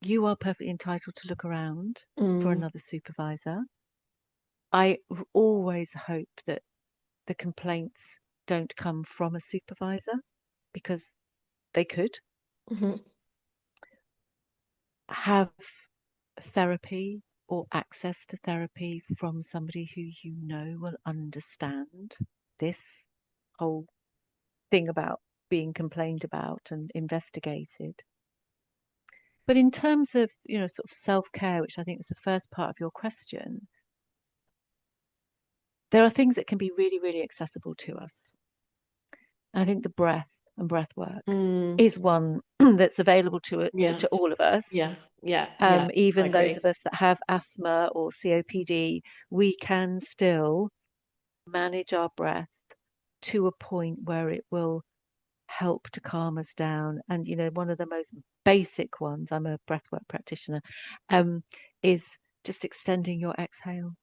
you are perfectly entitled to look around for Mm. another supervisor. I always hope that the complaints don't come from a supervisor because they could. Mhm. Have therapy or access to therapy from somebody who you know will understand this whole thing about being complained about and investigated. But in terms of, sort of self-care, which I think is the first part of your question, there are things that can be really, really accessible to us. I think the breath and breath work Mm. is one that's available Yeah. to all of us. Yeah. Yeah. Yeah. I Even those agree. of us that have asthma or COPD, we can still manage our breath to a point where it will help to calm us down. And one of the most basic ones, I'm a breathwork practitioner, is just extending your exhale.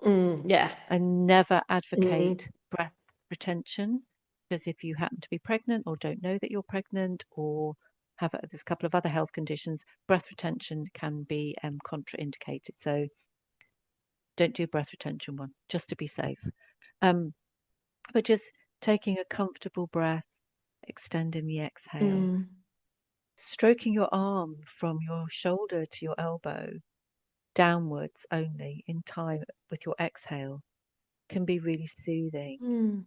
Mm. Yeah. I never Mm. advocate breath retention because if you happen to be pregnant or don't know that you're pregnant or there's a couple of other health conditions, breath retention can be contraindicated. So don't do breath retention one, just to be safe. Um, but just taking a comfortable breath, extending the exhale, Mm. stroking your arm from your shoulder to your elbow downwards only in time with your exhale can be really soothing. Mm.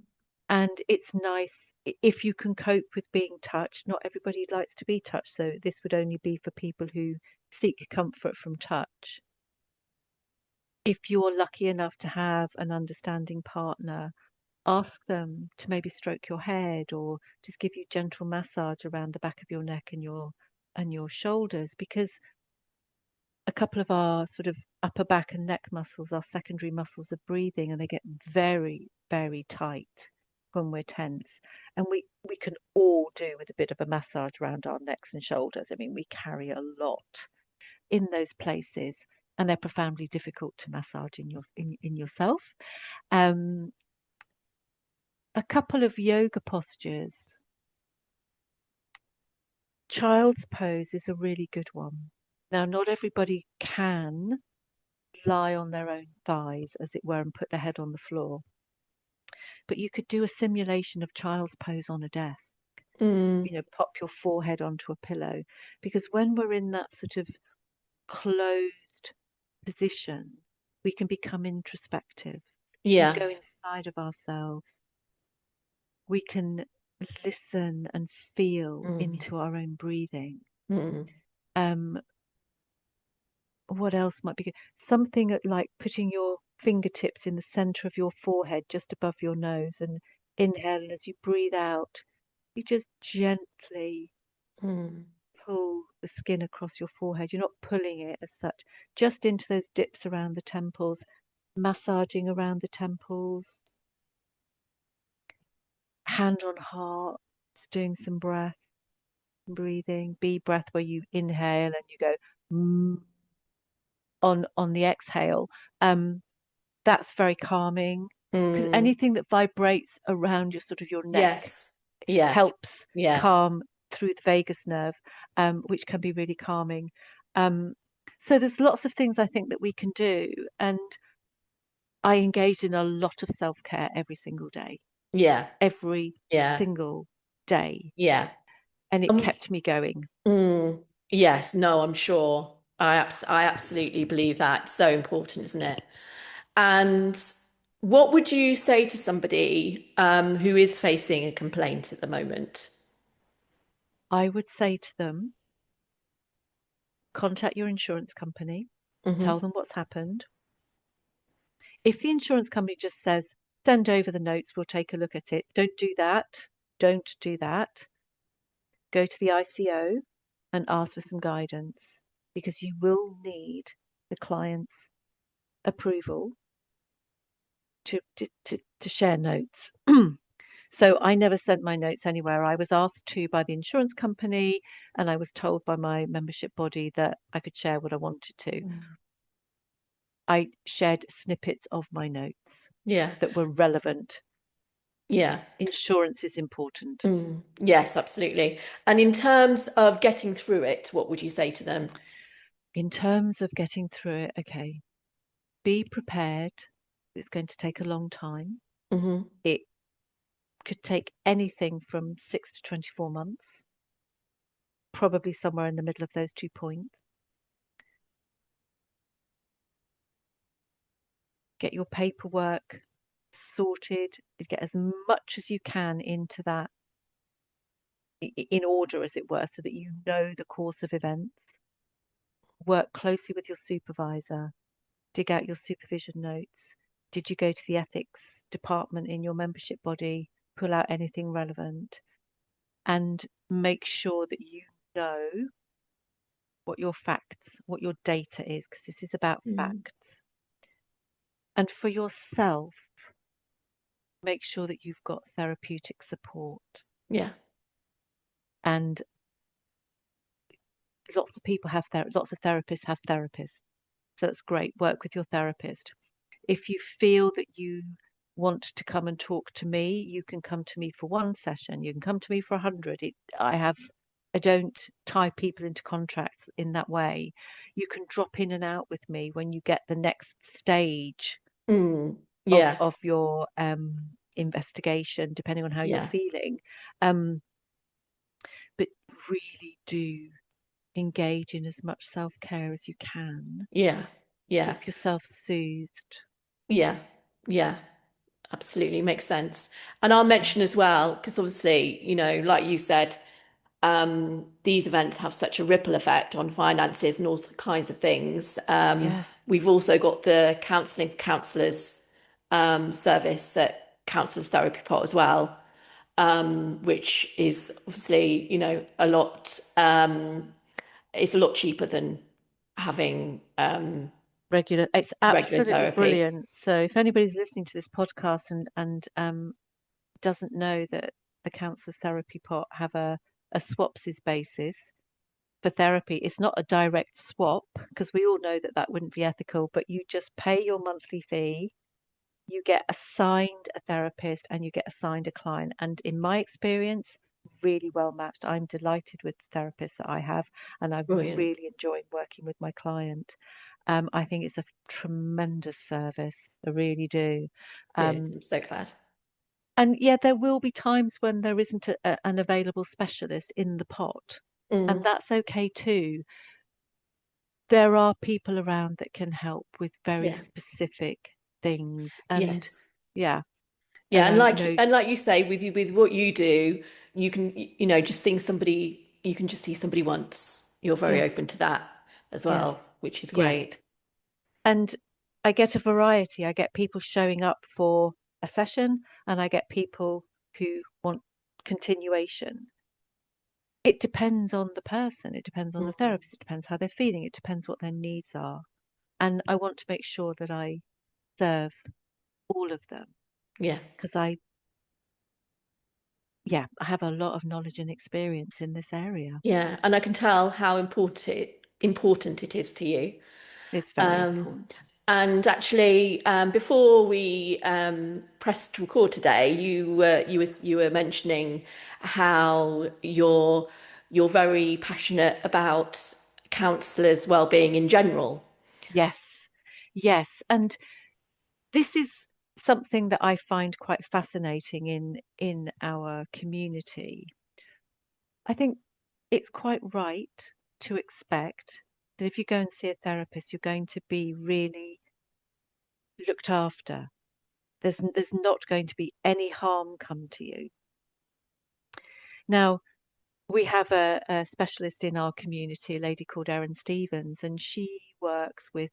And it's nice if you can cope with being touched. Not everybody likes to be touched, so this would only be for people who seek comfort from touch. If you're lucky enough to have an understanding partner, ask them to maybe stroke your head or just give you gentle massage around the back of your neck and your shoulders, because a couple of our sort of upper back and neck muscles, our secondary muscles of breathing, and they get very, very tight when we're tense. And we can all do with a bit of a massage around our necks and shoulders. I mean, we carry a lot in those places, and they're profoundly difficult to massage in yourself. Um, a couple of yoga postures. Child's pose is a really good one. Now, not everybody can lie on their own thighs, as it were, and put their head on the floor. But you could do a simulation of child's pose on a desk, Mm. pop your forehead onto a pillow. Because when we're in that sort of closed position, we can become introspective. We Yeah. go inside of ourselves. We can listen and feel Mm. into our own breathing. Mm. Um, what else might be good? Something like putting your fingertips in the center of your forehead, just above your nose, and inhale. And as you breathe out, you just gently Mm. pull the skin across your forehead. You're not pulling it as such, just into those dips around the temples, massaging around the temples, hand on heart, doing some breathing, B breath where you inhale and you go mm, on the exhale. That's very calming because Mm. anything that vibrates around your neck Yes. Yeah. helps Yeah. calm through the vagus nerve, which can be really calming. Um, so there's lots of things I think that we can do, and I engage in a lot of self-care Yeah. every Yeah. single day, Yeah. and it Um, kept me going. mm, yes, no, I'm sure. I absolutely believe that. So important, isn't it? And what would you say to somebody who is facing a complaint at the moment? I would say to them, contact your insurance company, Hmm. tell them what's happened. If the insurance company just says, send over the notes, we'll take a look at it, don't do that. Don't do that. Go to the ICO and ask for some guidance, because you will need the client's approval to share notes. So I never sent my notes anywhere. I was asked to by the insurance company, and I was told by my membership body that I could share what I wanted to. Mm. I shared snippets of my notes Yeah. that were relevant. Yeah. Insurance is important. Mm. Yes, absolutely. And in terms of getting through it, what would you say to them? In terms of getting through it, okay, be prepared. It's going to take a long time. Hmm. It could take anything from 6 to 24 months, probably somewhere in the middle of those 2 points. Get your paperwork sorted, get as much as you can into that in order, as it were, so that you know the course of events. Work closely with your supervisor, dig out your supervision notes. Did you go to the ethics department in your membership body, pull out anything relevant, and make sure that you know what your facts, what your data is, because this is about Mm. facts. And for yourself, make sure that you've got therapeutic support. Yeah. And lots of people have lots of therapists have therapists. So that's great. Work with your therapist. If you feel that you want to come and talk to me, you can come to me for one session. You can come to me for 100. I don't tie people into contracts in that way. You can drop in and out with me when you get the next stage Mm. of Yeah. your investigation, depending on how you're Yeah. feeling. Um, but really do engage in as much self-care as you can. Yeah. Yeah. Keep yourself soothed. Yeah. Yeah. Absolutely makes sense. And I'll Mm. mention as well, because obviously, like you said, these events have such a ripple effect on finances and all kinds of things. Yes, We've also got the counselling for counsellors service at Counsellors Therapy Pot as well, which is obviously, it's a lot cheaper than having regular. It's regular absolutely therapy. brilliant. So if anybody's listening to this podcast and doesn't know that the Counsellors Therapy Pot have a swapsies basis for therapy, it's not a direct swap, because we all know that that wouldn't be ethical, but you just pay your monthly fee, you get assigned a therapist, and you get assigned a client. And in my experience, really well matched. I'm delighted with the therapist that I have, and I've Brilliant. really enjoyed working with my client. I think it's a tremendous service. I really do. Good. Um, I'm so glad. and yeah, there will be times when there isn't an available specialist in the pot, and Mm. that's okay too. There are people around that can help with very Yeah. specific things, and Yes. yeah, Yeah, and like no, and like you say, with what you do, you can just seeing somebody, you can just see somebody once. You're very yes, open to that as well, yes, which is yeah. great. And I get a variety. I get people showing up for a session, and I get people who want continuation. It depends on the person, it depends on the Mm. therapist, it depends how they're feeling, it depends what their needs are. And I want to make sure that I serve all of them, Yeah, because yeah, I have a lot of knowledge and experience in this area. yeah, and I can tell how important it is to you. It's very Um, important. and actually, before we pressed record today, you were mentioning how you're very passionate about counsellors' well-being in general. Yes, yes. And this is something that I find quite fascinating in our community. I think it's quite right to expect that if you go and see a therapist, you're going to be really looked after. There's not going to be any harm come to you. Now, we have a specialist in our community, a lady called Erin Stevens, and she works with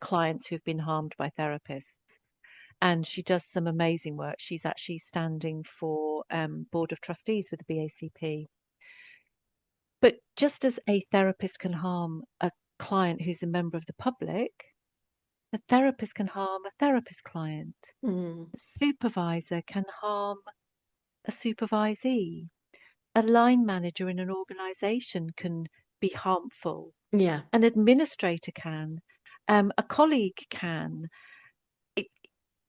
clients who've been harmed by therapists. And she does some amazing work. She's actually standing for Board of Trustees with the BACP. But just as a therapist can harm a client who's a member of the public, a therapist can harm a therapist client. Mm. A supervisor can harm a supervisee. A line manager in an organization can be harmful. Yeah. An administrator can. A colleague can. It,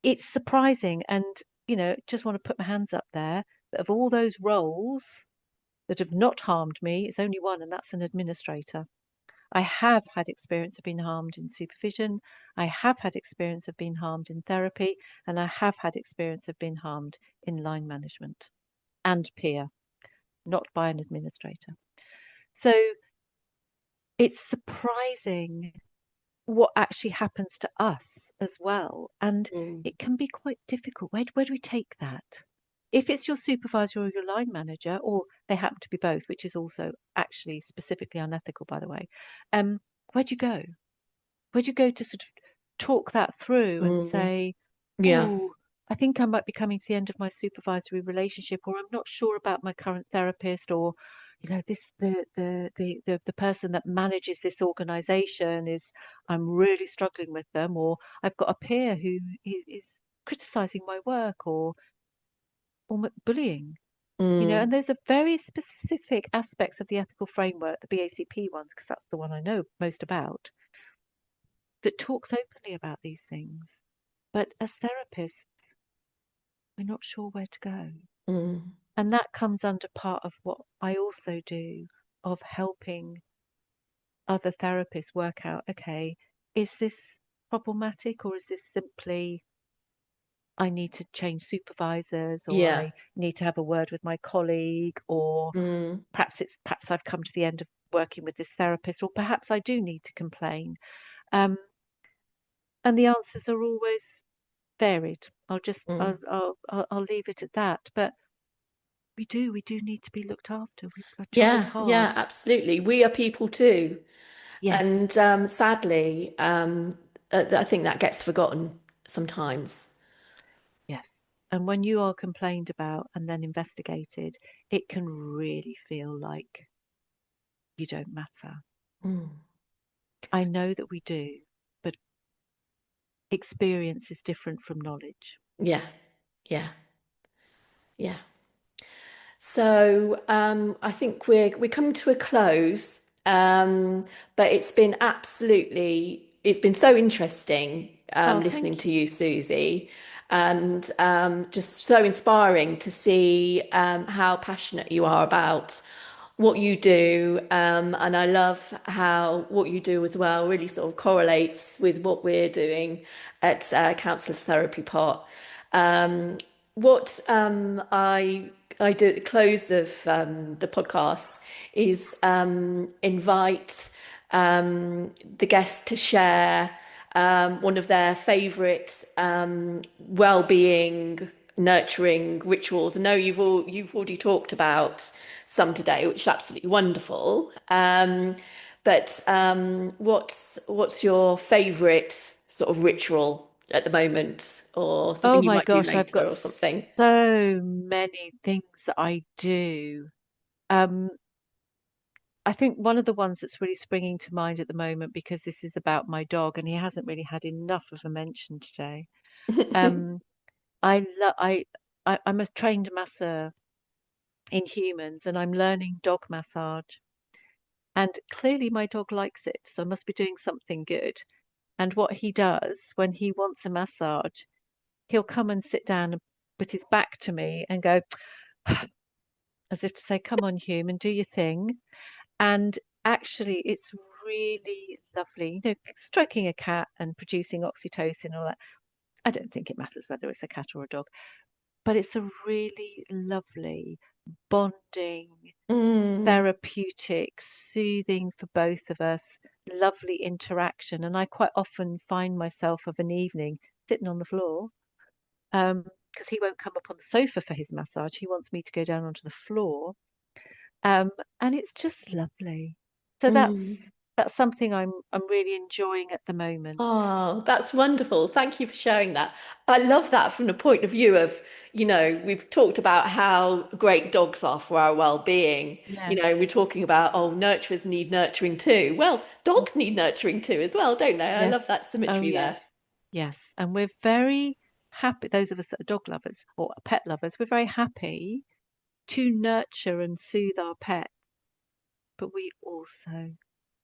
it's surprising. And, just want to put my hands up there. But of all those roles that have not harmed me, it's only one, and that's an administrator. I have had experience of being harmed in supervision. I have had experience of being harmed in therapy, and I have had experience of being harmed in line management and peer, not by an administrator. So it's surprising what actually happens to us as well. And Mm. it can be quite difficult. Where do we take that? If it's your supervisor or your line manager, or they happen to be both, which is also actually specifically unethical, by the way, where do you go? Where do you go to sort of talk that through and Mm. say, Yeah. oh, I think I might be coming to the end of my supervisory relationship, or I'm not sure about my current therapist, or this the person that manages this organization is I'm really struggling with them, or I've got a peer who is criticizing my work, or bullying. Mm. And those are very specific aspects of the ethical framework, the BACP ones, because that's the one I know most about, that talks openly about these things. But as therapists, we're not sure where to go. Mm. And that comes under part of what I also do of helping other therapists work out, okay, is this problematic, or is this simply I need to change supervisors, or Yeah. I need to have a word with my colleague, or Mm. perhaps I've come to the end of working with this therapist, or perhaps I do need to complain. Um, and the answers are always varied. I'll just Mm. I'll leave it at that. But we do need to be looked after. Our job is Yeah. Yeah. hard. Absolutely. We are people too. Yes, And sadly, I think that gets forgotten sometimes. yes. And when you are complained about and then investigated, it can really feel like you don't matter. Mm. I know that we do, but experience is different from knowledge. Yeah. Yeah. Yeah. So I think we're coming to a close, but it's been so interesting Oh, listening thank to you. you, Susie, and just so inspiring to see how passionate you are about what you do, and I love how what you do as well really sort of correlates with what we're doing at Counsellors Therapy Pot. Um, what I do at the close of the podcast is invite the guests to share one of their favourite well-being nurturing rituals. I know you've already talked about some today, which is absolutely wonderful. But what's your favourite sort of ritual at the moment, or something Oh you my might do gosh, I've later, got or something? so many things that I do. Um, I think one of the ones that's really springing to mind at the moment, because this is about my dog and he hasn't really had enough of a mention today. Um, I, lo- I'm a trained masseur in humans, and I'm learning dog massage. And clearly my dog likes it, so I must be doing something good. And what he does when he wants a massage, he'll come and sit down with his back to me and go, as if to say, come on, human, do your thing. And actually, it's really lovely. Stroking a cat and producing oxytocin and all that. I don't think it matters whether it's a cat or a dog, but it's a really lovely bonding, Mm, therapeutic, soothing for both of us, lovely interaction. And I quite often find myself of an evening sitting on the floor, because he won't come up on the sofa for his massage. He wants me to go down onto the floor. And it's just lovely. So that's mm. that's something I'm really enjoying at the moment. Oh, that's wonderful. Thank you for sharing that. I love that from the point of view of, we've talked about how great dogs are for our well-being. Yes. We're talking about, oh, nurturers need nurturing too. Well, dogs need nurturing too as well, don't they? I Yes. love that Oh, symmetry yes. there. Yes. And we're very happy, those of us that are dog lovers or pet lovers, we're very happy to nurture and soothe our pet, but we also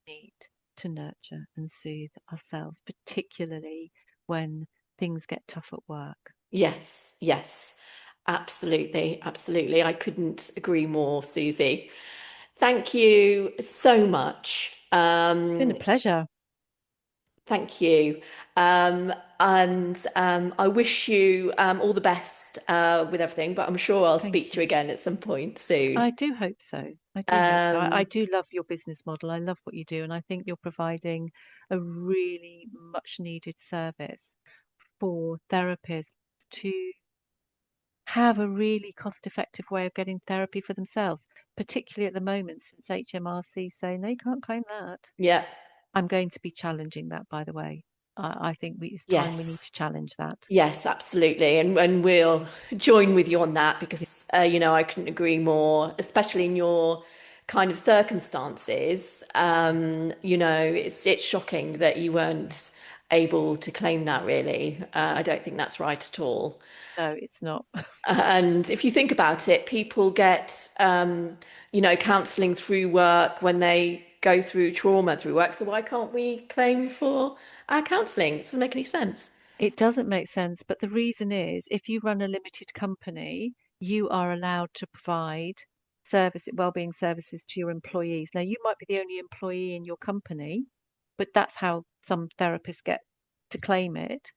need to nurture and soothe ourselves, particularly when things get tough at work. Yes, yes, absolutely, absolutely. I couldn't agree more, Susie. Thank you so much. It's been a pleasure. Thank you. And I wish you all the best with everything, but I'm sure I'll Thank speak to you you. again at some point soon. I do hope so. I do hope so. I Um, do love your business model. I love what you do, and I think you're providing a really much needed service for therapists to have a really cost effective way of getting therapy for themselves, particularly at the moment since HMRC say no, you can't claim that. yeah, I'm going to be challenging that, by the way. I think it's time we need yes. to challenge that. Yes, absolutely. And we'll join with you on that Yeah, because, I couldn't agree more, especially in your kind of circumstances. It's shocking that you yeah. weren't able to claim that really. I don't think that's right at all. No, it's not. And if you think about it, people get, counselling through work when they go through trauma through work. So why can't we claim for our counselling? It doesn't make any sense. It doesn't make sense, but the reason is if you run a limited company, you are allowed to provide well-being services to your employees. Now, you might be the only employee in your company, but that's how some therapists get to claim it.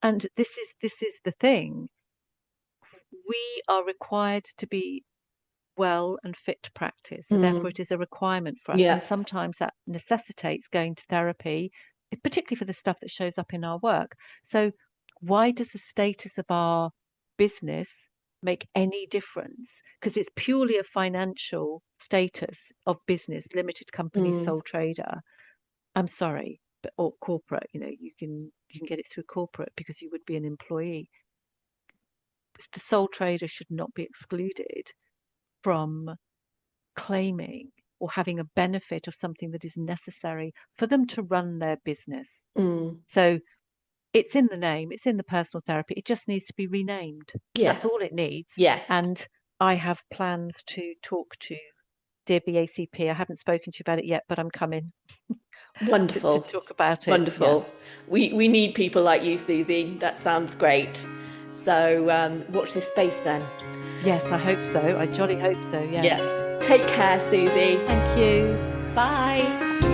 And this is the thing. We are required to be well and fit to practice. So therefore, Mm, it is a requirement for us. yeah. And sometimes that necessitates going to therapy, particularly for the stuff that shows up in our work. So why does the status of our business make any difference? Because it's purely a financial status of business, limited company, Mm, sole trader. I'm sorry, but or corporate, you can get it through corporate because you would be an employee. The sole trader should not be excluded from claiming or having a benefit of something that is necessary for them to run their business. mm, So it's in the name, it's in the personal therapy. It just needs to be renamed. yeah. That's all it needs. Yeah. And I have plans to talk to dear BACP. I haven't spoken to you about it yet, but I'm coming to Wonderful. talk about it. Yeah. Wonderful. We need people like you, Susie. That sounds great. So watch this space then. Yes, I hope so. I jolly hope so. Yes. Yeah. Take care, Susie. Thank you. Bye.